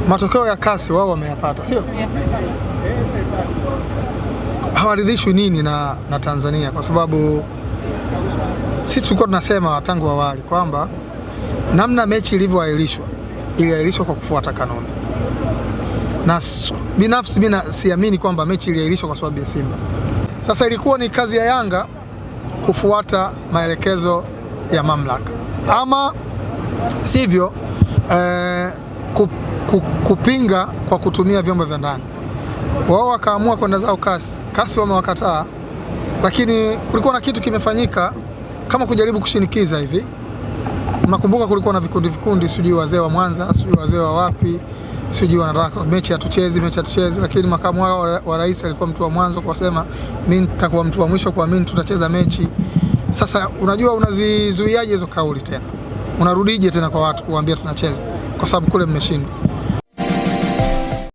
matokeo ya CAS wao wameyapata, sio? Hawaridhishwi nini na Tanzania, kwa sababu sisi tulikuwa tunasema tangu awali kwamba namna mechi ilivyoahirishwa iliahirishwa kwa kufuata kanuni, na binafsi mimi siamini kwamba mechi iliahirishwa kwa sababu ya Simba. Sasa ilikuwa ni kazi ya Yanga kufuata maelekezo ya mamlaka, ama sivyo kupinga kwa kutumia vyombo vya ndani. Wao wakaamua kwenda zao CAS wamewakataa, lakini kulikuwa na kitu kimefanyika kama kujaribu kushinikiza hivi. Unakumbuka kulikuwa na vikundi, sijui wazee wa Mwanza, sijui wazee wa wapi, sijui wanataka mechi hatuchezi, lakini makamu wa rais alikuwa mtu wa mwanzo kwa kusema mimi nitakuwa mtu wa mwisho kwa mimi tutacheza mechi. Sasa unajua unazizuiaje hizo kauli tena? Unarudije tena kwa watu kuambia tunacheza kwa sababu kule mmeshindwa?